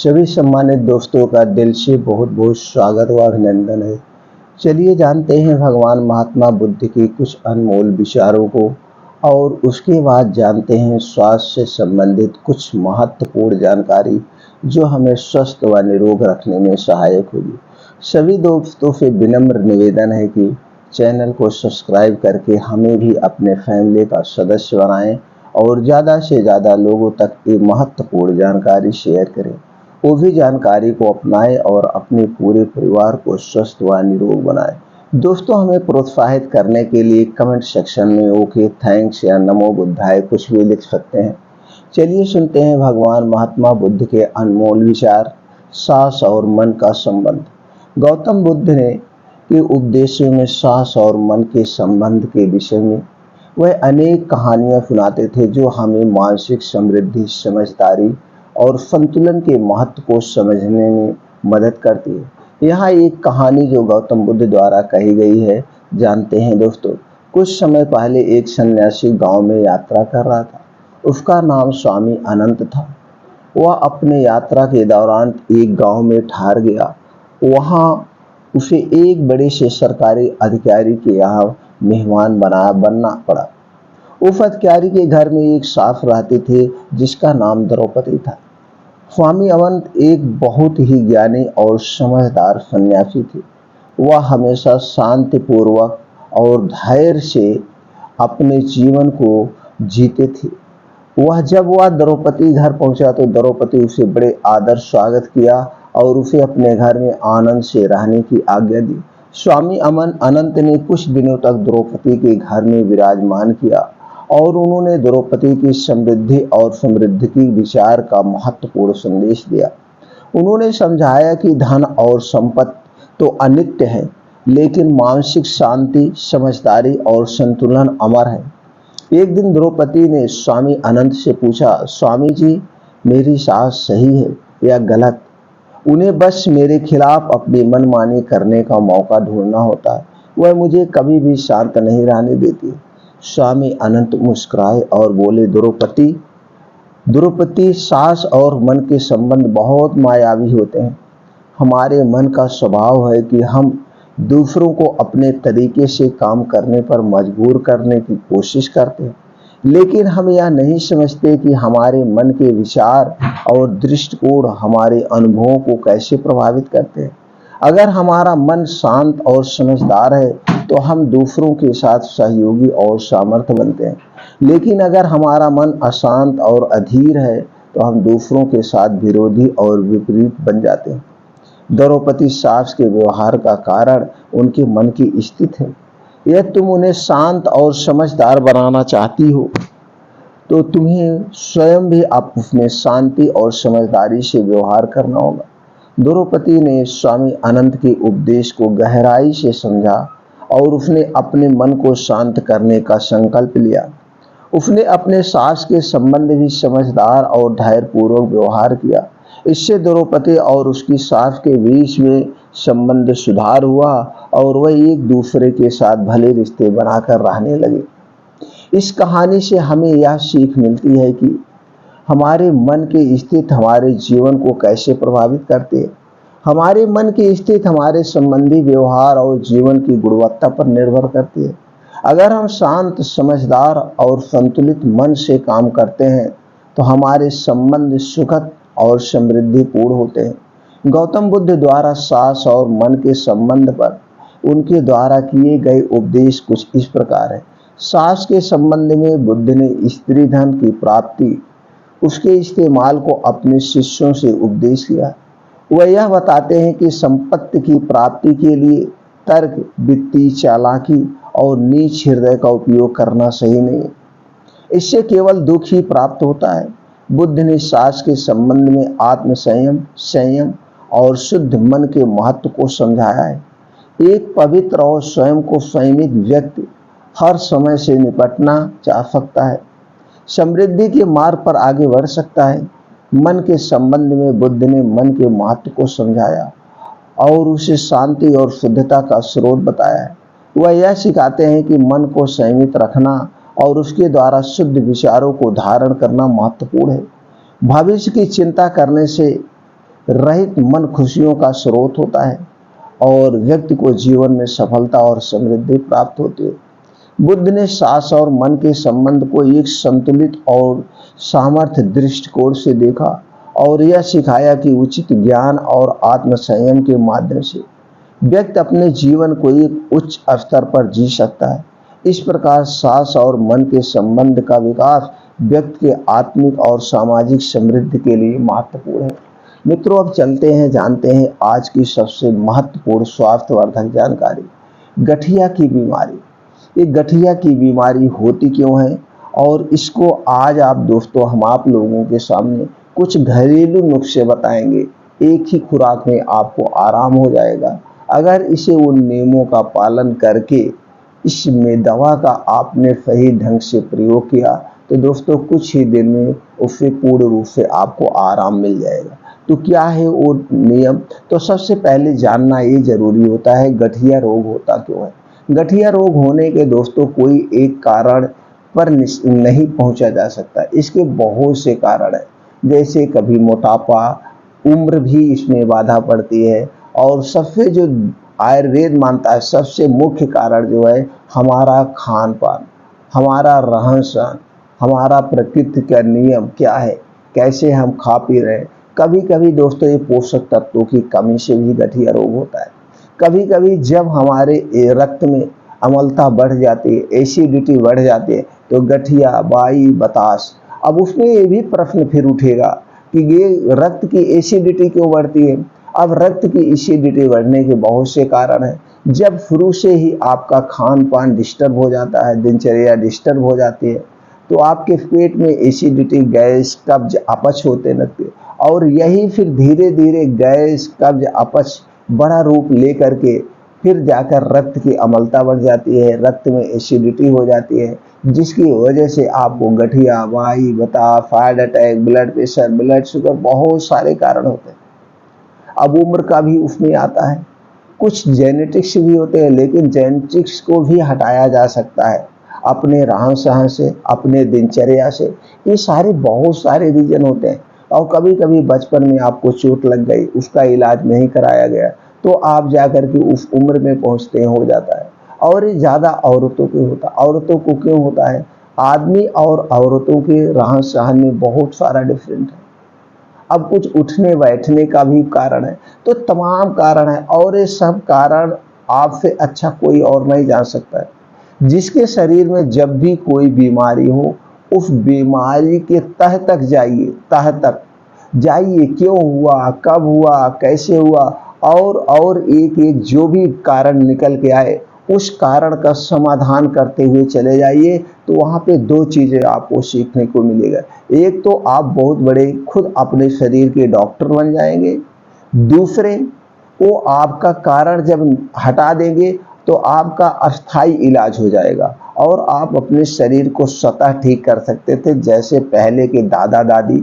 सभी सम्मानित दोस्तों का दिल से बहुत बहुत स्वागत व अभिनंदन है। चलिए जानते हैं भगवान महात्मा बुद्ध के कुछ अनमोल विचारों को और उसके बाद जानते हैं स्वास्थ्य से संबंधित कुछ महत्वपूर्ण जानकारी जो हमें स्वस्थ व निरोग रखने में सहायक होगी। सभी दोस्तों से विनम्र निवेदन है कि चैनल को सब्सक्राइब करके हमें भी अपने फैमिली का सदस्य बनाएं और ज़्यादा से ज़्यादा लोगों तक ये महत्वपूर्ण जानकारी शेयर करें। वो भी जानकारी को अपनाएं और अपने पूरे परिवार को स्वस्थ व निरोग बनाएं। दोस्तों, हमें प्रोत्साहित करने के लिए कमेंट सेक्शन में ओके, थैंक्स या नमो बुद्धाय कुछ भी लिख सकते हैं। चलिए सुनते हैं भगवान महात्मा बुद्ध के अनमोल विचार, सांस और मन का संबंध। गौतम बुद्ध ने के उपदेशों में सांस और मन के संबंध के विषय में वह अनेक कहानियां सुनाते थे जो हमें मानसिक समृद्धि, समझदारी और संतुलन के महत्व को समझने में मदद करती है। यहाँ एक कहानी जो गौतम बुद्ध द्वारा कही गई है, जानते हैं दोस्तों। कुछ समय पहले एक सन्यासी गांव में यात्रा कर रहा था। उसका नाम स्वामी अनंत था। वह अपने यात्रा के दौरान एक गांव में ठहर गया। वहां उसे एक बड़े से सरकारी अधिकारी के यहाँ मेहमान बनना पड़ा। उस अधिकारी के घर में एक सास रहते थे जिसका नाम द्रौपदी था। स्वामी अनंत एक बहुत ही ज्ञानी और समझदार सन्यासी थे। वह हमेशा शांतिपूर्वक और धैर्य से अपने जीवन को जीते थे। जब वह द्रौपदी घर पहुंचा तो द्रौपदी उसे बड़े आदर स्वागत किया और उसे अपने घर में आनंद से रहने की आज्ञा दी। स्वामी अनंत ने कुछ दिनों तक द्रौपदी के घर में विराजमान किया और उन्होंने द्रौपदी की समृद्धि और समृद्धि की विचार का महत्वपूर्ण संदेश दिया। उन्होंने समझाया कि धन और संपत्ति तो अनित्य है, लेकिन मानसिक शांति, समझदारी और संतुलन अमर है। एक दिन द्रौपदी ने स्वामी अनंत से पूछा, स्वामी जी, मेरी सास सही है या गलत? उन्हें बस मेरे खिलाफ अपनी मनमानी करने का मौका ढूंढना होता है। वह मुझे कभी भी शांत नहीं रहने देती। स्वामी अनंत मुस्कुराए और बोले, द्रौपदी, सास और मन के संबंध बहुत मायावी होते हैं। हमारे मन का स्वभाव है कि हम दूसरों को अपने तरीके से काम करने पर मजबूर करने की कोशिश करते हैं, लेकिन हम यह नहीं समझते कि हमारे मन के विचार और दृष्टिकोण हमारे अनुभवों को कैसे प्रभावित करते हैं। अगर हमारा मन शांत और समझदार है तो हम दूसरों के साथ सहयोगी और सामर्थ्य बनते हैं, लेकिन अगर हमारा मन अशांत और अधीर है तो हम दूसरों के साथ विरोधी और विपरीत बन जाते हैं। द्रौपदी सास के व्यवहार का कारण उनके मन की स्थिति है। यदि तुम उन्हें शांत और समझदार बनाना चाहती हो तो तुम्हें स्वयं भी उसमें शांति और समझदारी से व्यवहार करना होगा। द्रौपदी ने स्वामी अनंत के उपदेश को गहराई से समझा और उसने अपने मन को शांत करने का संकल्प लिया। उसने अपने सास के संबंध भी समझदार और धैर्यपूर्वक व्यवहार किया। इससे द्रौपदी और उसकी सास के बीच में संबंध सुधार हुआ और वह एक दूसरे के साथ भले रिश्ते बनाकर रहने लगे। इस कहानी से हमें यह सीख मिलती है कि हमारे मन की स्थिति हमारे जीवन को कैसे प्रभावित करती है। हमारे मन की स्थिति हमारे संबंधी व्यवहार और जीवन की गुणवत्ता पर निर्भर करती है। अगर हम शांत, समझदार और संतुलित मन से काम करते हैं तो हमारे संबंध सुखद और समृद्धिपूर्ण होते हैं। गौतम बुद्ध द्वारा सांस और मन के संबंध पर उनके द्वारा किए गए उपदेश कुछ इस प्रकार है। सांस के संबंध में बुद्ध ने स्त्री धन की प्राप्ति, उसके इस्तेमाल को अपने शिष्यों से उपदेश किया। वह यह बताते हैं कि संपत्ति की प्राप्ति के लिए तर्क, वित्तीय चालाकी और नीच हृदय का उपयोग करना सही नहीं है। इससे केवल दुख ही प्राप्त होता है। बुद्ध ने सांस के संबंध में आत्म संयम, संयम और शुद्ध मन के महत्व को समझाया है। एक पवित्र और स्वयं को संयमित व्यक्ति हर समय से निपटना चाह सकता है, समृद्धि के मार्ग पर आगे बढ़ सकता है। मन के संबंध में बुद्ध ने मन के महत्व को समझाया और उसे शांति और शुद्धता का स्रोत बताया है। वह यह सिखाते हैं कि मन को संयमित रखना और उसके द्वारा शुद्ध विचारों को धारण करना महत्वपूर्ण है। भविष्य की चिंता करने से रहित मन खुशियों का स्रोत होता है और व्यक्ति को जीवन में सफलता और समृद्धि प्राप्त होती है। बुद्ध ने सांस और मन के संबंध को एक संतुलित और सामर्थ्य दृष्टिकोण से देखा और यह सिखाया कि उचित ज्ञान और आत्म संयम के माध्यम से व्यक्ति अपने जीवन को एक उच्च स्तर पर जी सकता है। इस प्रकार सांस और मन के संबंध का विकास व्यक्ति के आत्मिक और सामाजिक समृद्धि के लिए महत्वपूर्ण है। मित्रों, अब चलते हैं, जानते हैं आज की सबसे महत्वपूर्ण स्वास्थ्यवर्धक जानकारी, गठिया की बीमारी। ये गठिया की बीमारी होती क्यों है और इसको आज दोस्तों हम आप लोगों के सामने कुछ घरेलू नुस्खे बताएंगे। एक ही खुराक में आपको आराम हो जाएगा अगर इसे उन नियमों का पालन करके इसमें दवा का आपने सही ढंग से प्रयोग किया तो दोस्तों कुछ ही दिन में उससे पूर्ण रूप से आपको आराम मिल जाएगा। तो क्या है वो नियम? तो सबसे पहले जानना ये जरूरी होता है गठिया रोग होता क्यों है। गठिया रोग होने के दोस्तों कोई एक कारण पर नहीं पहुंचा जा सकता, इसके बहुत से कारण है। जैसे कभी मोटापा, उम्र भी इसमें बाधा पड़ती है और सबसे जो आयुर्वेद मानता है सबसे मुख्य कारण जो है हमारा खान पान, हमारा रहन सहन, हमारा प्रकृति का नियम क्या है, कैसे हम खा पी रहे हैं। कभी कभी दोस्तों ये पोषक तत्वों की कमी से भी गठिया रोग होता है। कभी कभी जब हमारे रक्त में अम्लता बढ़ जाती है, एसिडिटी बढ़ जाती है तो गठिया, बाई, बतास। अब उसमें ये भी प्रश्न फिर उठेगा कि ये रक्त की एसिडिटी क्यों बढ़ती है। अब रक्त की एसिडिटी बढ़ने के बहुत से कारण हैं। जब शुरू से ही आपका खान पान डिस्टर्ब हो जाता है, दिनचर्या डिस्टर्ब हो जाती है तो आपके पेट में एसिडिटी, गैस, कब्ज, अपच होते लगते हैं और यही फिर धीरे धीरे गैस, कब्ज, अपच बड़ा रूप लेकर के फिर जाकर रक्त की अम्लता बढ़ जाती है, रक्त में एसिडिटी हो जाती है, जिसकी वजह से आपको गठिया, वाई, बतास, heart attack, blood pressure, blood sugar, बहुत सारे कारण होते हैं। अब उम्र का भी उसमें आता है, कुछ जेनेटिक्स भी होते हैं, लेकिन जेनेटिक्स को भी हटाया जा सकता है अपने रहन सहन से, अपने दिनचर्या से। ये सारे बहुत सारे रीजन होते हैं। और कभी कभी बचपन में आपको चोट लग गई, उसका इलाज नहीं कराया गया तो आप जाकर के उस उम्र में पहुंचते हैं, हो जाता है। और ये ज़्यादा औरतों को होता है। औरतों को क्यों होता है? आदमी और औरतों के रहन सहन में बहुत सारा डिफरेंट है। अब कुछ उठने बैठने का भी कारण है, तो तमाम कारण है और ये सब कारण आपसे अच्छा कोई और नहीं जान सकता है। जिसके शरीर में जब भी कोई बीमारी हो उस बीमारी के तह तक जाइए, तह तक जाइए, क्यों हुआ, कब हुआ, कैसे हुआ और एक एक जो भी कारण निकल के आए उस कारण का समाधान करते हुए चले जाइए तो वहाँ पे दो चीज़ें आपको सीखने को मिलेगा। एक तो आप बहुत बड़े खुद अपने शरीर के डॉक्टर बन जाएंगे, दूसरे वो आपका कारण जब हटा देंगे तो आपका अस्थाई इलाज हो जाएगा और आप अपने शरीर को स्वतः ठीक कर सकते थे। जैसे पहले के दादा दादी,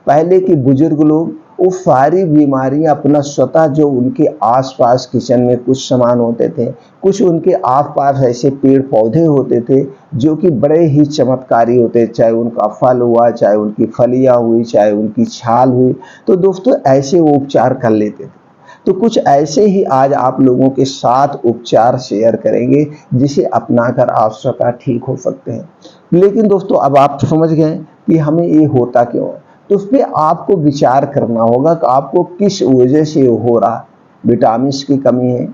पहले के बुजुर्ग लोग वो सारी बीमारियां अपना स्वतः, जो उनके आसपास किचन में कुछ सामान होते थे, कुछ उनके आसपास ऐसे पेड़ पौधे होते थे जो कि बड़े ही चमत्कारी होते, चाहे उनका फल हुआ, चाहे उनकी फलियां हुई, चाहे उनकी छाल हुई, तो दोस्तों ऐसे वो उपचार कर लेते थे। तो कुछ ऐसे ही आज आप लोगों के साथ उपचार शेयर करेंगे जिसे अपनाकर आप स्वतः ठीक हो सकते हैं। लेकिन दोस्तों अब आप समझ गए कि हमें ये होता क्यों है, तो उस पर आपको विचार करना होगा कि आपको किस वजह से हो रहा है। विटामिन की कमी है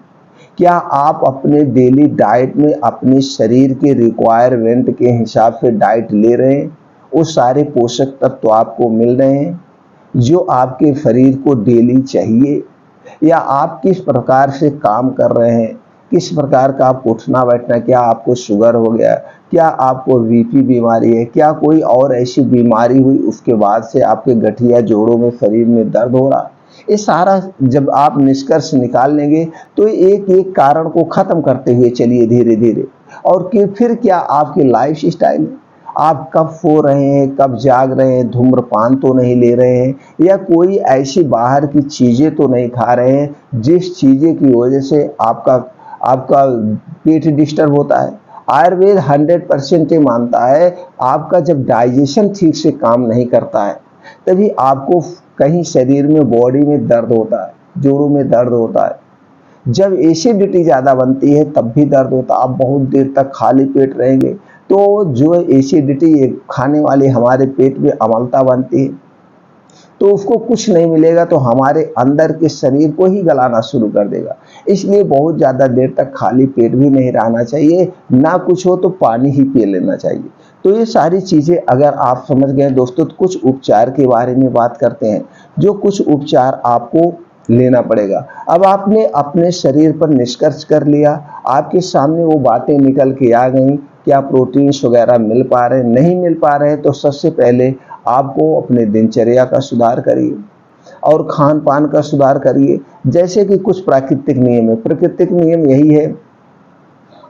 क्या? आप अपने डेली डाइट में अपने शरीर के रिक्वायरमेंट के हिसाब से डाइट ले रहे हैं? वो सारे पोषक तत्व आपको मिल रहे हैं जो आपके शरीर को डेली चाहिए? या आप किस प्रकार से काम कर रहे हैं, किस प्रकार का आपको उठना बैठना, क्या आपको शुगर हो गया, क्या आपको बीपी बीमारी है, क्या कोई और ऐसी बीमारी हुई उसके बाद से आपके गठिया, जोड़ों में, शरीर में दर्द हो रहा? ये सारा जब आप निष्कर्ष निकाल लेंगे तो एक एक कारण को खत्म करते हुए चलिए धीरे धीरे। और कि फिर क्या आपकी लाइफ स्टाइल, आप कब सो रहे हैं, कब जाग रहे हैं, धूम्रपान तो नहीं ले रहे हैं, या कोई ऐसी बाहर की चीजें तो नहीं खा रहे हैं जिस चीजें की वजह से आपका आपका पेट डिस्टर्ब होता है। आयुर्वेद 100% ये मानता है आपका जब डाइजेशन ठीक से काम नहीं करता है तभी आपको कहीं शरीर में, बॉडी में दर्द होता है, जोड़ों में दर्द होता है। जब एसिडिटी ज़्यादा बनती है तब भी दर्द होता है। आप बहुत देर तक खाली पेट रहेंगे तो जो एसिडिटी खाने वाले हमारे पेट में अम्लता बनती है तो उसको कुछ नहीं मिलेगा तो हमारे अंदर के शरीर को ही गलाना शुरू कर देगा। इसलिए बहुत ज़्यादा देर तक खाली पेट भी नहीं रहना चाहिए, ना कुछ हो तो पानी ही पी लेना चाहिए। तो ये सारी चीज़ें अगर आप समझ गए दोस्तों, तो कुछ उपचार के बारे में बात करते हैं, जो कुछ उपचार आपको लेना पड़ेगा। अब आपने अपने शरीर पर निष्कर्ष कर लिया, आपके सामने वो बातें निकल के आ गई, क्या प्रोटीन्स वगैरह मिल पा रहे हैं, नहीं मिल पा रहे हैं, तो सबसे पहले आपको अपने दिनचर्या का सुधार करिए और खान पान का सुधार करिए। जैसे कि कुछ प्राकृतिक नियम है। प्राकृतिक नियम यही है,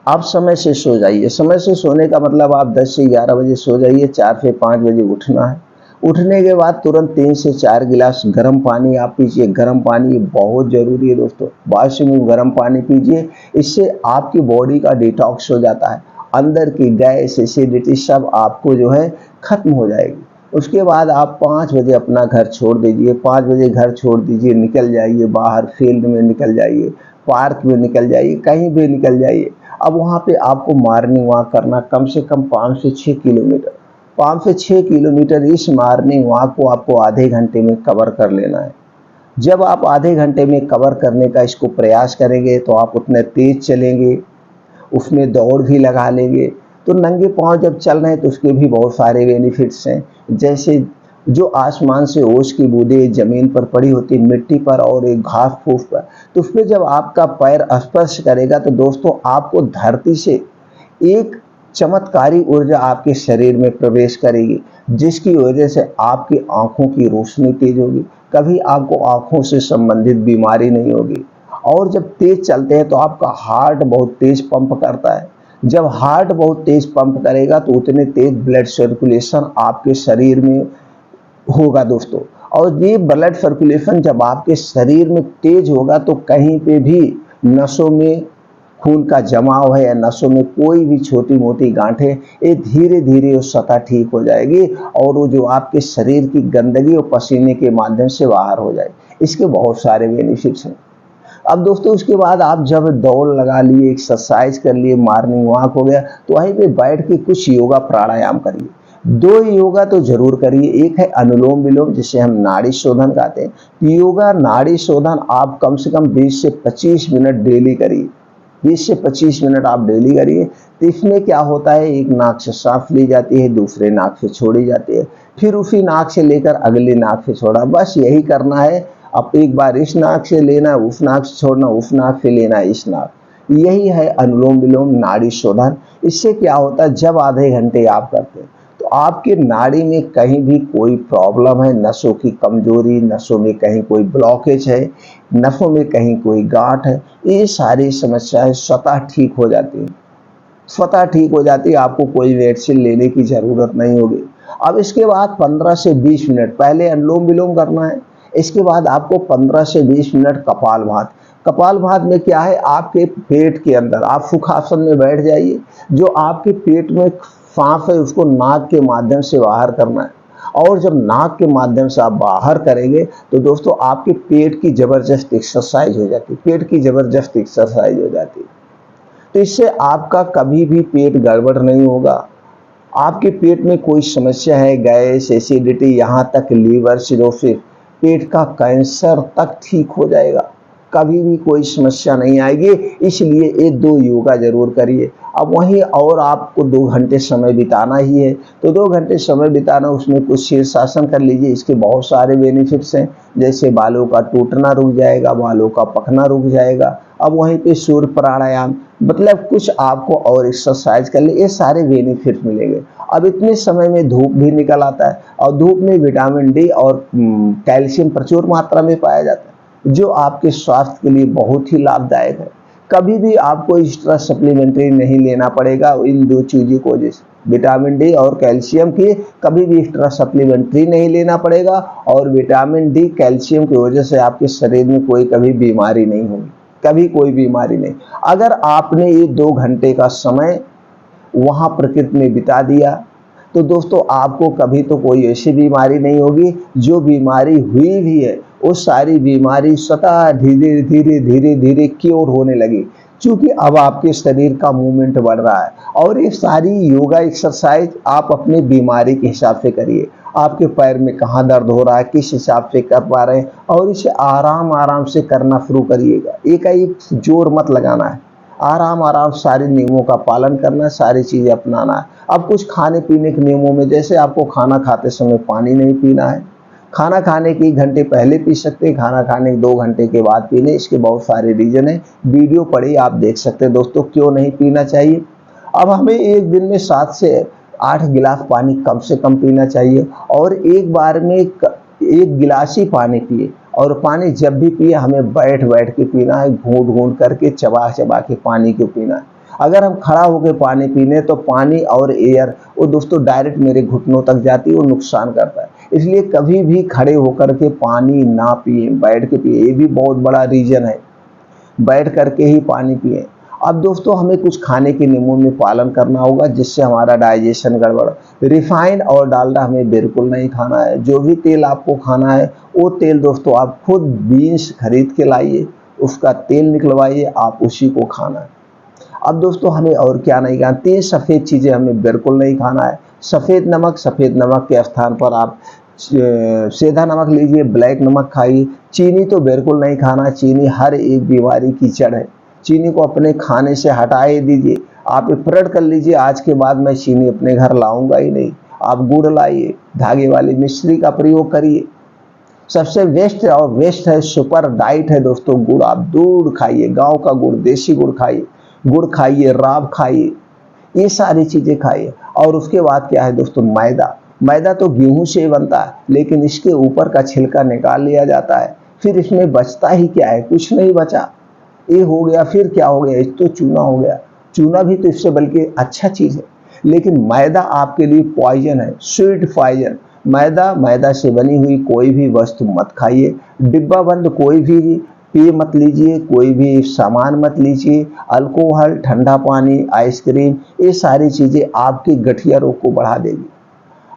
आप समय से सो जाइए। समय से सोने का मतलब आप 10 से 11 बजे सो जाइए, 4 से 5 बजे उठना है। उठने के बाद तुरंत 3 से 4 गिलास गर्म पानी आप पीजिए। गर्म पानी बहुत ज़रूरी है दोस्तों, बासी में गर्म पानी पीजिए। इससे आपकी बॉडी का डिटॉक्स हो जाता है, अंदर की गैस, एसिडिटी सब आपको जो है खत्म हो जाएगी। उसके बाद आप 5 बजे अपना घर छोड़ दीजिए। 5 बजे घर छोड़ दीजिए, निकल जाइए बाहर, फील्ड में निकल जाइए, पार्क में निकल जाइए, कहीं भी निकल जाइए। अब वहाँ पे आपको मॉर्निंग वॉक करना, कम से कम 5 से 6 किलोमीटर। 5 से 6 किलोमीटर इस मॉर्निंग वॉक को आपको आधे घंटे में कवर कर लेना है। जब आप आधे घंटे में कवर करने का इसको प्रयास करेंगे तो आप उतने तेज चलेंगे, उसमें दौड़ भी लगा लेंगे। तो नंगे पाँव जब चल रहे हैं तो उसके भी बहुत सारे बेनिफिट्स हैं। जैसे जो आसमान से ओस की बूंदें ज़मीन पर पड़ी होती है, मिट्टी पर और एक घास फूस पर, तो उसमें जब आपका पैर स्पर्श करेगा तो दोस्तों आपको धरती से एक चमत्कारी ऊर्जा आपके शरीर में प्रवेश करेगी, जिसकी वजह से आपकी आंखों की रोशनी तेज होगी। कभी आपको आंखों से संबंधित बीमारी नहीं होगी। और जब तेज चलते हैं तो आपका हार्ट बहुत तेज पंप करता है। जब हार्ट बहुत तेज पंप करेगा तो उतने तेज ब्लड सर्कुलेशन आपके शरीर में होगा दोस्तों। और ये ब्लड सर्कुलेशन जब आपके शरीर में तेज होगा तो कहीं पे भी नसों में खून का जमाव है या नसों में कोई भी छोटी मोटी गांठें, ये धीरे धीरे उस सतह ठीक हो जाएगी और वो जो आपके शरीर की गंदगी और पसीने के माध्यम से बाहर हो जाएगी। इसके बहुत सारे बेनिफिट्स हैं। अब दोस्तों उसके बाद आप जब दौड़ लगा लिए, एक्सरसाइज कर लिए, मॉर्निंग वॉक हो गया, तो वहीं पे बैठ के कुछ योगा प्राणायाम करिए। 2 योगा तो जरूर करिए। एक है अनुलोम विलोम, जिसे हम नाड़ी शोधन कहते हैं। योगा नाड़ी शोधन आप कम से कम 20 से 25 मिनट डेली करिए। 20 से 25 मिनट आप डेली करिए। तो इसमें क्या होता है, एक नाक से सांस ली जाती है, दूसरे नाक से छोड़ी जाती है, फिर उसी नाक से लेकर अगले नाक से छोड़ा। बस यही करना है। अब एक बार इस नाक से लेना, उस नाक से छोड़ना, उस नाक से लेना, इस नाक। यही है अनुलोम विलोम नाड़ी शोधन। इससे क्या होता है, जब आधे घंटे आप करते हैं तो आपके नाड़ी में कहीं भी कोई प्रॉब्लम है, नसों की कमजोरी, नसों में कहीं कोई ब्लॉकेज है, नसों में कहीं कोई गांठ है, ये सारी समस्याएं स्वतः ठीक हो जाती हैं। स्वतः ठीक हो जाती है, आपको कोई मेडिसिन लेने की जरूरत नहीं होगी। अब इसके बाद 15 से 20 मिनट पहले अनुलोम विलोम करना है। इसके बाद आपको 15 से 20 मिनट कपालभाति। कपालभाति में क्या है, आपके पेट के अंदर आप सुखासन में बैठ जाइए। जो आपके पेट में सांस है उसको नाक के माध्यम से बाहर करना है। और जब नाक के माध्यम से आप बाहर करेंगे तो दोस्तों आपके पेट की जबरदस्त एक्सरसाइज हो जाती है। पेट की जबरदस्त एक्सरसाइज हो जाती है। तो इससे आपका कभी भी पेट गड़बड़ नहीं होगा। आपके पेट में कोई समस्या है, गैस, एसिडिटी, यहाँ तक लीवर सिरोसिस, पेट का कैंसर तक ठीक हो जाएगा। कभी भी कोई समस्या नहीं आएगी। इसलिए ये 2 योगा जरूर करिए। अब वहीं और आपको 2 घंटे समय बिताना ही है तो 2 घंटे समय बिताना, उसमें कुछ शीर्षासन कर लीजिए। इसके बहुत सारे बेनिफिट्स हैं, जैसे बालों का टूटना रुक जाएगा, बालों का पकना रुक जाएगा। अब वहीं पे सूर्य प्राणायाम, मतलब कुछ आपको और एक्सरसाइज कर ले, ये सारे बेनिफिट मिलेंगे। अब इतने समय में धूप भी निकल आता है और धूप में विटामिन डी और कैल्शियम प्रचुर मात्रा में पाया जाता है, जो आपके स्वास्थ्य के लिए बहुत ही लाभदायक है। कभी भी आपको एक्स्ट्रा सप्लीमेंट्री नहीं लेना पड़ेगा इन 2 चीज़ों को, जैसे विटामिन डी और कैल्शियम की कभी भी एक्स्ट्रा सप्लीमेंट्री नहीं लेना पड़ेगा। और विटामिन डी कैल्शियम की वजह से आपके शरीर में कोई कभी बीमारी नहीं होगी, कभी कोई बीमारी नहीं। अगर आपने ये 2 घंटे का समय वहाँ प्रकृति में बिता दिया, तो दोस्तों आपको कभी तो कोई ऐसी बीमारी नहीं होगी। जो बीमारी हुई भी है वो सारी बीमारी स्वतः धीरे धीरे धीरे धीरे क्योर होने लगी, क्योंकि अब आपके शरीर का मूवमेंट बढ़ रहा है। और ये सारी योगा एक्सरसाइज आप अपनी बीमारी के हिसाब से करिए। आपके पैर में कहाँ दर्द हो रहा है, किस हिसाब से कर पा रहे हैं, और इसे आराम आराम से करना शुरू करिएगा। एक जोर मत लगाना है, आराम आराम सारे नियमों का पालन करना है, सारी चीज़ें अपनाना है। अब कुछ खाने पीने के नियमों में, जैसे आपको खाना खाते समय पानी नहीं पीना है। खाना खाने के 1 घंटे पहले पी सकते हैं, खाना खाने के 2 घंटे के बाद पीने। इसके बहुत सारे रीजन है, वीडियो पढ़ी आप देख सकते हैं दोस्तों क्यों नहीं पीना चाहिए। अब हमें एक दिन में 7 से 8 गिलास पानी कम से कम पीना चाहिए, और एक बार में 1 गिलास ही पानी पिए। और पानी जब भी पिए हमें बैठ बैठ के पीना है, घूंट घूंट करके चबा चबा के पानी को पीना है। अगर हम खड़ा होकर पानी पीने तो पानी और एयर वो दोस्तों डायरेक्ट मेरे घुटनों तक जाती है, वो नुकसान करता है। इसलिए कभी भी खड़े होकर के पानी ना पिए, बैठ के पिए। ये भी बहुत बड़ा रीजन है, बैठ करके ही पानी पिए। अब दोस्तों हमें कुछ खाने के नियमों में पालन करना होगा जिससे हमारा डाइजेशन गड़बड़। रिफाइंड और डालडा हमें बिल्कुल नहीं खाना है। जो भी तेल आपको खाना है वो तेल दोस्तों आप खुद बीन्स खरीद के लाइए, उसका तेल निकलवाइए, आप उसी को खाना है। अब दोस्तों हमें और क्या नहीं खाना, 3 सफ़ेद चीज़ें हमें बिल्कुल नहीं खाना है। सफ़ेद नमक के स्थान पर आप सेंधा नमक लीजिए, ब्लैक नमक खाइए। चीनी तो बिल्कुल नहीं खाना, चीनी हर एक बीमारी की जड़ है। चीनी को अपने खाने से हटा ही दीजिए। आप प्रण कर लीजिए आज के बाद मैं चीनी अपने घर लाऊंगा ही नहीं। आप गुड़ लाइए, धागे वाली मिश्री का प्रयोग करिए। सबसे बेस्ट है, सुपर डाइट है दोस्तों गुड़। आप दूध खाइए, गांव का गुड़, देसी गुड़ खाइए, गुड़ खाइए, राब खाइए, ये सारी चीज़ें खाइए। और उसके बाद क्या है दोस्तों, मैदा तो गेहूं से बनता है, लेकिन इसके ऊपर का छिलका निकाल लिया जाता है। फिर इसमें बचता ही क्या है, कुछ नहीं बचा। ये हो गया, फिर क्या हो गया, एक तो चूना हो गया। चूना भी तो इससे बल्कि अच्छा चीज़ है, लेकिन मैदा आपके लिए पॉइजन है, स्वीट पॉइजन। मैदा से बनी हुई कोई भी वस्तु मत खाइए। डिब्बा बंद कोई भी पेय मत लीजिए, कोई भी सामान मत लीजिए। अल्कोहल, ठंडा पानी, आइसक्रीम, ये सारी चीज़ें आपके गठिया रोग को बढ़ा देगी।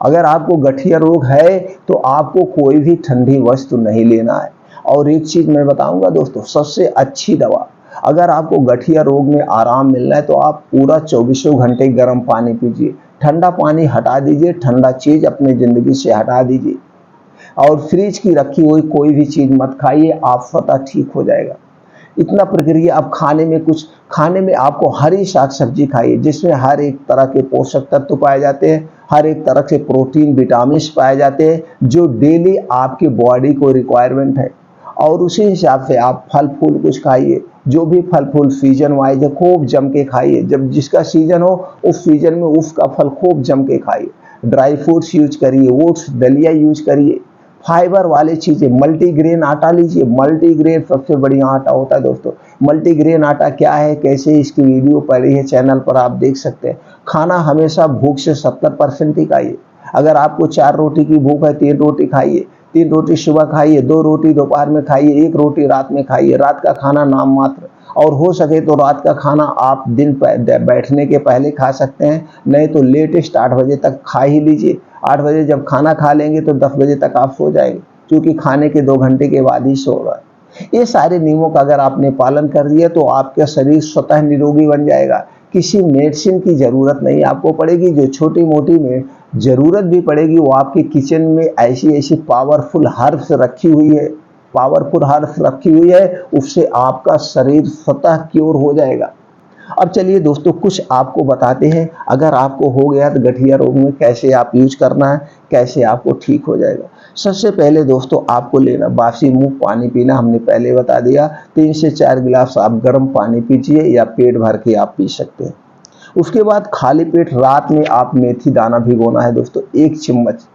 अगर आपको गठिया रोग है तो आपको कोई भी ठंडी वस्तु नहीं लेना है। और एक चीज़ मैं बताऊंगा दोस्तों, सबसे अच्छी दवा, अगर आपको गठिया रोग में आराम मिलना है तो आप पूरा 24 घंटे गर्म पानी पीजिए। ठंडा पानी हटा दीजिए, ठंडा चीज़ अपनी ज़िंदगी से हटा दीजिए। और फ्रिज की रखी हुई कोई भी चीज़ मत खाइए, आप स्वतः ठीक हो जाएगा। इतना प्रक्रिया। आप खाने में आपको हरी साग सब्जी खाइए, जिसमें हर एक तरह के पोषक तत्व पाए जाते हैं, हर एक तरह से प्रोटीन, विटामिन पाए जाते हैं, जो डेली आपकी बॉडी को रिक्वायरमेंट है। और उसी हिसाब से आप फल फूल कुछ खाइए। जो भी फल फूल सीजन वाइज है खूब जम के खाइए। जब जिसका सीजन हो उस सीजन में उसका फल खूब जम के खाइए। ड्राई फ्रूट्स यूज करिए, ओट्स, दलिया यूज करिए। फाइबर वाली चीज़ें, मल्टीग्रेन आटा लीजिए। मल्टीग्रेन सबसे बढ़िया आटा होता है दोस्तों। मल्टीग्रेन आटा क्या है, कैसे, इसकी वीडियो पड़ी है चैनल पर, आप देख सकते हैं। खाना हमेशा भूख से 70% ही खाइए। अगर आपको 4 रोटी की भूख है, 3 रोटी खाइए। 3 रोटी सुबह खाइए, 2 रोटी दोपहर में खाइए, 1 रोटी रात में खाइए। रात का खाना नाम मात्र, और हो सके तो रात का खाना आप दिन बैठने के पहले खा सकते हैं, नहीं तो लेटेस्ट 8 बजे तक खा ही लीजिए। 8 बजे जब खाना खा लेंगे तो 10 बजे तक आप सो जाएंगे, क्योंकि खाने के 2 घंटे के बाद ही सो रहा है। ये सारे नियमों का अगर आपने पालन कर दिया तो आपका शरीर स्वतः निरोगी बन जाएगा। किसी मेडिसिन की जरूरत नहीं आपको पड़ेगी। जो छोटी मोटी में जरूरत भी पड़ेगी वो आपके किचन में ऐसी पावरफुल हर्ब्स रखी हुई है, उससे आपका शरीर स्वतः क्योर हो जाएगा। अब चलिए दोस्तों कुछ आपको बताते हैं, अगर आपको हो गया तो गठिया रोग में कैसे आप यूज करना है, कैसे आपको ठीक हो जाएगा। सबसे पहले दोस्तों आपको लेना, बासी मुंह पानी पीना, हमने पहले बता दिया। 3 से 4 गिलास आप गर्म पानी पीजिए, या पेट भर के आप पी सकते हैं। उसके बाद खाली पेट रात में आप मेथी दाना भिगोना है दोस्तों, 1 चम्मच,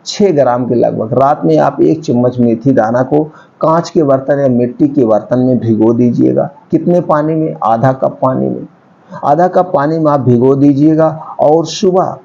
6 ग्राम के लगभग। रात में आप 1 चम्मच मेथी दाना को कांच के बर्तन या मिट्टी के बर्तन में भिगो दीजिएगा। कितने पानी में, आधा कप पानी में। आधा कप पानी में आप भिगो दीजिएगा, और सुबह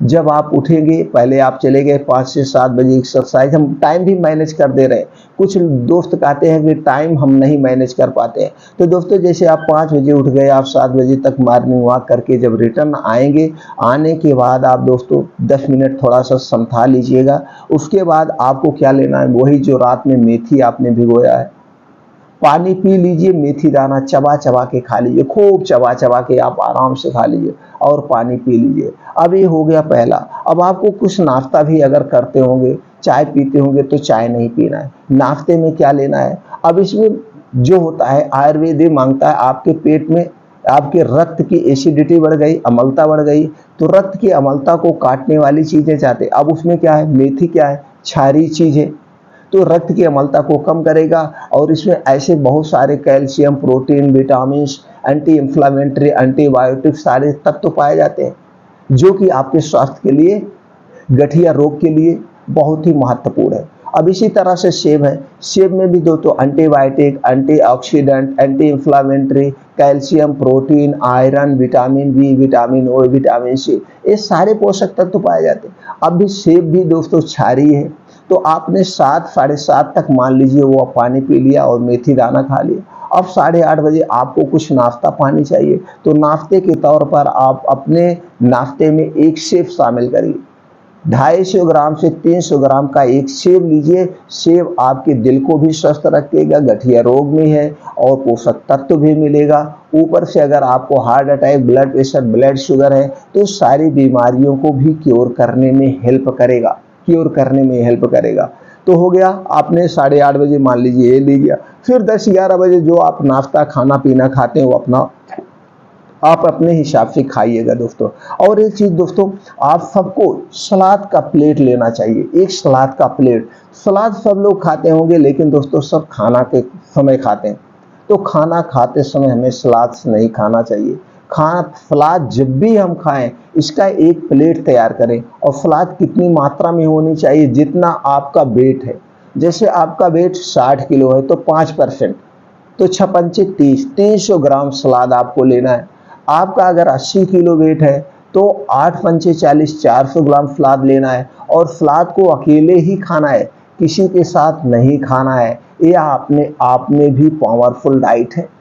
जब आप उठेंगे, पहले आप चले गए 5 से 7 बजे एक्सरसाइज, हम टाइम भी मैनेज कर दे रहे हैं। कुछ दोस्त कहते हैं कि टाइम हम नहीं मैनेज कर पाते हैं। तो दोस्तों जैसे आप 5 बजे उठ गए, आप 7 बजे तक मॉर्निंग वॉक करके जब रिटर्न आएंगे, आने के बाद आप दोस्तों 10 मिनट थोड़ा सा समथा लीजिएगा। उसके बाद आपको क्या लेना है, वही जो रात में मेथी आपने भिगोया है, पानी पी लीजिए, मेथी दाना चबा चबा के खा लीजिए, खूब चबा चबा के आप आराम से खा लीजिए और पानी पी लीजिए। अब ये हो गया पहला। अब आपको कुछ नाश्ता भी अगर करते होंगे, चाय पीते होंगे, तो चाय नहीं पीना है। नाश्ते में क्या लेना है, अब इसमें जो होता है आयुर्वेद ये मांगता है, आपके पेट में आपके रक्त की एसिडिटी बढ़ गई, अम्लता बढ़ गई, तो रक्त की अम्लता को काटने वाली चीजें चाहते। अब उसमें क्या है, मेथी क्या है, क्षारीय चीज है, तो रक्त की अम्लता को कम करेगा। और इसमें ऐसे बहुत सारे calcium, protein, vitamin, anti inflammatory, antibiotic सारे तत्व पाए जाते हैं, जो कि आपके स्वास्थ्य के लिए, गठिया रोग के लिए बहुत ही महत्वपूर्ण है। अब इसी तरह से सेब है, सेब में भी दोस्तों antibiotic, antioxidant, anti inflammatory, calcium, protein, iron, vitamin B, vitamin O, vitamin C, ये सारे पोषक तत्व पाए जाते हैं। अब भी सेब भी दोस्तों क्षारीय है, तो आपने 7 साढ़े 7 तक मान लीजिए वो पानी पी लिया और मेथी दाना खा लिया। अब 8:30 बजे आपको कुछ नाश्ता पानी चाहिए, तो नाश्ते के तौर पर आप अपने नाश्ते में एक सेब शामिल करिए। 250 ग्राम से 300 ग्राम का एक सेब लीजिए। सेब आपके दिल को भी स्वस्थ रखेगा, गठिया रोग में है और पोषक तत्व भी मिलेगा। ऊपर से अगर आपको heart attack, blood pressure, blood sugar है, तो सारी बीमारियों को भी क्योर करने में हेल्प करेगा, तो हो गया, आपने 8:30 बजे मान लीजिए ये ले गया। फिर 10-11 बजे जो आप नाश्ता खाना पीना खाते हैं, वो अपना आप अपने हिसाब से खाइएगा दोस्तों। और एक चीज दोस्तों, आप सबको सलाद का प्लेट लेना चाहिए, एक सलाद का प्लेट। सलाद सब लोग खाते होंगे, लेकिन दोस्तों सब खाना के समय खाते हैं, तो खाना खाते समय हमें सलाद नहीं खाना चाहिए। सलाद जब भी हम खाएं, इसका एक प्लेट तैयार करें। और सलाद कितनी मात्रा में होनी चाहिए, जितना आपका वेट है। जैसे आपका वेट 60 किलो है, तो 5%, तो 6×5 = 300 ग्राम सलाद आपको लेना है। आपका अगर 80 किलो वेट है, तो 8×5 = 40, 400 ग्राम सलाद लेना है। और सलाद को अकेले ही खाना है, किसी के साथ नहीं खाना है। ये अपने आप में भी पावरफुल डाइट है।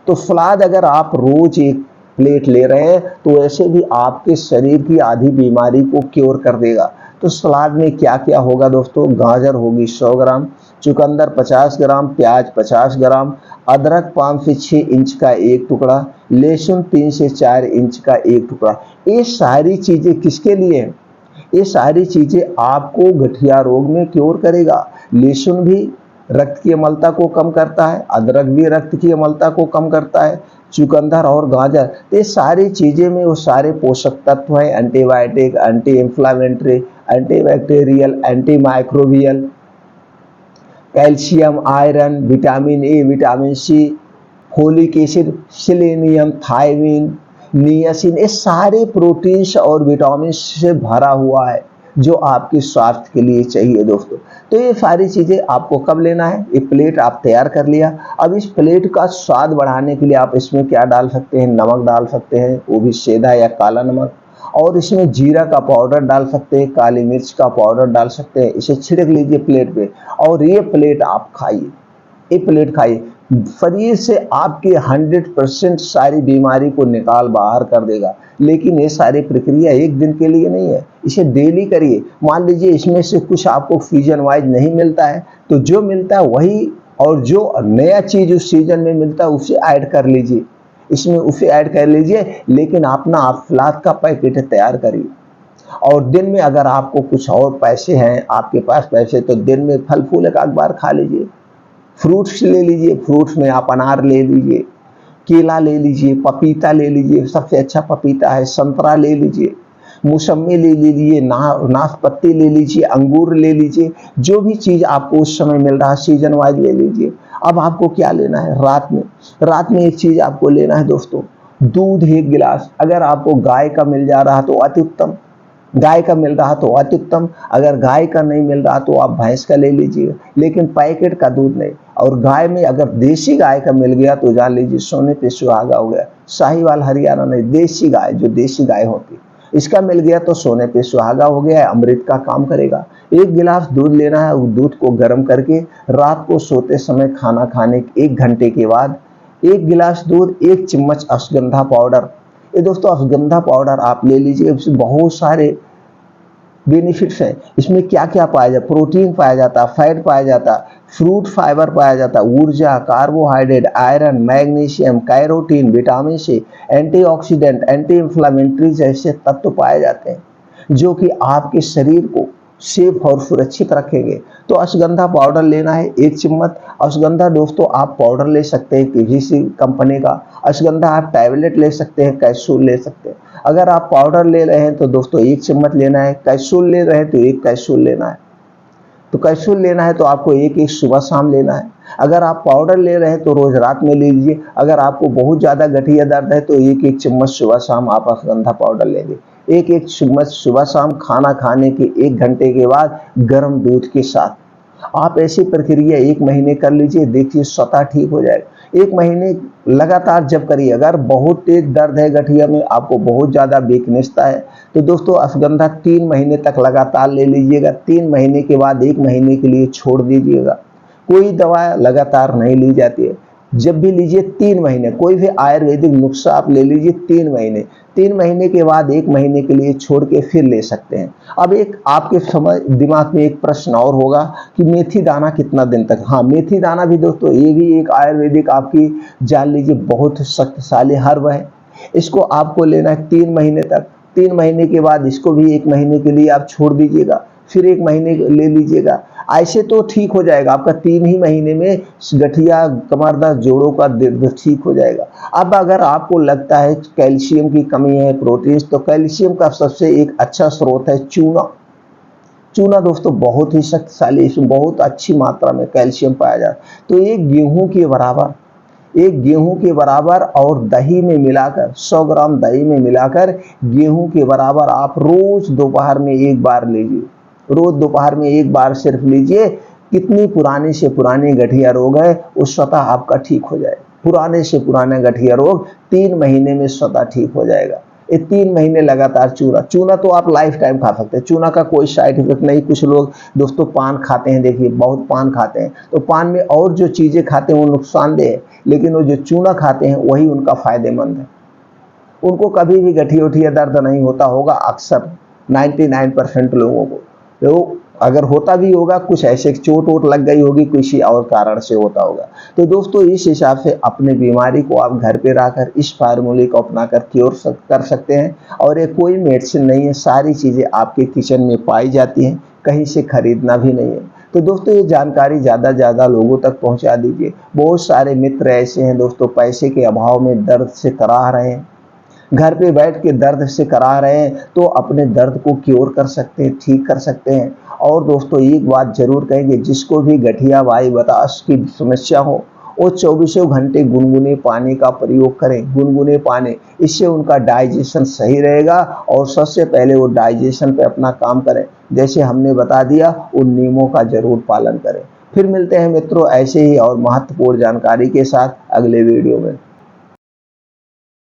तो सलाद अगर आप रोज एक प्लेट ले रहे हैं, तो ऐसे भी आपके शरीर की आधी बीमारी को क्योर कर देगा। तो सलाद में क्या क्या होगा दोस्तों, गाजर होगी 100 ग्राम, चुकंदर 50 ग्राम, प्याज 50 ग्राम, अदरक 5 से 6 इंच का एक टुकड़ा, लहसुन 3 से 4 इंच का एक टुकड़ा। ये सारी चीजें किसके लिए हैं, ये सारी चीजें आपको गठिया रोग में क्योर करेगा। लहसुन भी रक्त की अम्लता को कम करता है, अदरक भी रक्त की अम्लता को कम करता है, चुकंदर और गाजर, ये सारी चीजें में वो सारे पोषक तत्व हैं, antibiotic, anti inflammatory, antibacterial, anti microbial, calcium, iron, vitamin A, vitamin C, folic acid, selenium, thiamine, niacin, ये सारे प्रोटीन्स और विटामिन से भरा हुआ है, जो आपके स्वास्थ्य के लिए चाहिए दोस्तों। तो ये सारी चीजें आपको कब लेना है, ये प्लेट आप तैयार कर लिया। अब इस प्लेट का स्वाद बढ़ाने के लिए आप इसमें क्या डाल सकते हैं, नमक डाल सकते हैं, वो भी सेंधा या काला नमक। और इसमें जीरा का पाउडर डाल सकते हैं, काली मिर्च का पाउडर डाल सकते हैं। इसे छिड़क लीजिए प्लेट पे, और ये प्लेट आप खाइए, ये प्लेट खाइए। शरीर से आपके 100% सारी बीमारी को निकाल बाहर कर देगा। लेकिन ये सारी प्रक्रिया एक दिन के लिए नहीं है, इसे डेली करिए। मान लीजिए इसमें से कुछ आपको सीजन वाइज नहीं मिलता है, तो जो मिलता है वही, और जो नया चीज उस सीजन में मिलता है उसे ऐड कर लीजिए, इसमें उसे ऐड कर लीजिए। लेकिन अपना आप सलाद का पैकेट तैयार करिए। और दिन में अगर आपको कुछ और पैसे हैं, आपके पास पैसे, तो दिन में फल फूल एक आध बार खा लीजिए। फ्रूट्स ले लीजिए, फ्रूट्स में आप अनार ले लीजिए, केला ले लीजिए, पपीता ले लीजिए, सबसे अच्छा पपीता है, संतरा ले लीजिए, मौसमी ले लीजिए, नाशपाती ले लीजिए, अंगूर ले लीजिए। जो भी चीज आपको उस समय मिल रहा है सीजन वाइज ले लीजिए। अब आपको क्या लेना है, रात में एक चीज आपको लेना है दोस्तों, दूध 1 गिलास। अगर आपको गाय का मिल जा रहा तो अति उत्तम, गाय का मिल रहा तो अति उत्तम। अगर गाय का नहीं मिल रहा तो आप भैंस का ले लीजिए, लेकिन पैकेट का दूध नहीं। और गाय में अगर देसी गाय का मिल गया तो जान लीजिए सोने पे सुहागा हो गया। साहिवाल हरियाणा नहीं, देसी गाय, जो देसी गाय होती है। इसका मिल गया तो सोने पे सुहागा हो गया है, अमृत का काम करेगा। 1 गिलास दूध लेना है, उस दूध को गर्म करके रात को सोते समय खाना खाने के 1 घंटे के बाद 1 गिलास दूध, 1 चम्मच अश्वगंधा पाउडर। ये दोस्तों अश्वगंधा पाउडर आप ले लीजिए, इसमें बहुत सारे बेनिफिट्स हैं। इसमें क्या क्या पाया जाता है? प्रोटीन पाया जाता है, फैट पाया जाता है, फ्रूट फाइबर पाया जाता है, ऊर्जा, carbohydrate, iron, magnesium, carotene, vitamin C, antioxidant, anti inflammatory जैसे तत्व पाए जाते हैं जो कि आपके शरीर को सेफ और सुरक्षित रखेंगे। तो अश्वगंधा पाउडर लेना है 1 चम्मच। अश्वगंधा दोस्तों आप पाउडर ले सकते हैं किसी कंपनी का, अश्वगंधा आप टैबलेट ले सकते हैं, कैप्सूल ले सकते हैं। अगर आप पाउडर ले रहे हैं तो दोस्तों 1 चम्मच लेना है, कैप्सूल ले रहे हैं तो 1 कैप्सूल लेना है। तो कैप्सूल लेना है तो आपको एक सुबह शाम लेना है। अगर आप पाउडर ले रहे हैं तो रोज रात में लीजिए। अगर आपको बहुत ज़्यादा गठिया दर्द है तो एक चम्मच सुबह शाम आप अश्वगंधा पाउडर लेंगे। एक चम्मच सुबह शाम खाना खाने के 1 घंटे के बाद गर्म दूध के साथ। आप ऐसी प्रक्रिया 1 महीने कर लीजिए, देखिए स्वतः ठीक हो जाएगा। 1 महीने लगातार जब करिए, अगर बहुत तेज दर्द है गठिया में, आपको बहुत ज़्यादा वीकनेसता है, तो दोस्तों अश्वगंधा 3 महीने तक लगातार ले लीजिएगा। 3 महीने के बाद 1 महीने के लिए छोड़ दीजिएगा। कोई दवा लगातार नहीं ली जाती है, जब भी लीजिए 3 महीने। कोई भी आयुर्वेदिक नुस्खा आप ले लीजिए 3 महीने। 3 महीने के बाद 1 महीने के लिए छोड़ के फिर ले सकते हैं। अब एक आपके समझ दिमाग में एक प्रश्न और होगा कि मेथी दाना कितना दिन तक? हाँ, मेथी दाना भी दोस्तों ये भी एक आयुर्वेदिक आपकी जान लीजिए बहुत शक्तिशाली हर्ब है। इसको आपको लेना है 3 महीने तक। 3 महीने के बाद इसको भी 1 महीने के लिए आप छोड़ दीजिएगा, फिर 1 महीने ले लीजिएगा। ऐसे तो ठीक हो जाएगा आपका 3 ही महीने में गठिया, कमर दर्द, जोड़ों का दर्द ठीक हो जाएगा। अब अगर आपको लगता है कैल्शियम की कमी है, प्रोटीन, तो कैल्शियम का सबसे एक अच्छा स्रोत है चूना। चूना दोस्तों बहुत ही शक्तिशाली, इसमें बहुत अच्छी मात्रा में कैल्शियम पाया जाता है। तो एक गेहूं के बराबर और दही में मिलाकर 100 ग्राम दही में मिलाकर गेहूं के बराबर आप रोज दोपहर में 1 बार लीजिए। रोज दोपहर में 1 बार सिर्फ लीजिए। कितनी पुरानी से पुरानी गठिया रोग है वो स्वतः आपका ठीक हो जाएगा। पुराने से पुराना गठिया रोग 3 महीने में स्वतः ठीक हो जाएगा। ये 3 महीने लगातार चूना तो आप लाइफ टाइम खा सकते हैं। चूना का कोई साइड इफेक्ट नहीं। कुछ लोग दोस्तों पान खाते हैं, देखिए बहुत पान खाते हैं, तो पान में और जो चीजें खाते हैं वो नुकसानदेह है, लेकिन वो जो चूना खाते हैं वही उनका फायदेमंद है। उनको कभी भी गठिया उठिया दर्द नहीं होता होगा। अक्सर 99% लोगों को, तो अगर होता भी होगा कुछ ऐसे चोट वोट लग गई होगी, किसी और कारण से होता होगा। तो दोस्तों इस हिसाब से अपने बीमारी को आप घर पे रहकर इस फार्मूले को अपनाकर क्योर कर सकते हैं। और ये कोई मेडिसिन नहीं है, सारी चीज़ें आपके किचन में पाई जाती हैं, कहीं से खरीदना भी नहीं है। तो दोस्तों ये जानकारी ज़्यादा ज़्यादा लोगों तक पहुँचा दीजिए। बहुत सारे मित्र ऐसे हैं दोस्तों, पैसे के अभाव में दर्द से कराह रहे हैं, घर पे बैठ के दर्द से करा रहे हैं, तो अपने दर्द को क्योर कर सकते हैं, ठीक कर सकते हैं। और दोस्तों एक बात जरूर कहेंगे, जिसको भी गठिया वाई बताश की समस्या हो वो 24 घंटे गुनगुने पानी का प्रयोग करें। गुनगुने पानी, इससे उनका डाइजेशन सही रहेगा। और सबसे पहले वो डाइजेशन पे अपना काम करें, जैसे हमने बता दिया उन नियमों का जरूर पालन करें। फिर मिलते हैं मित्रों ऐसे ही और महत्वपूर्ण जानकारी के साथ अगले वीडियो में।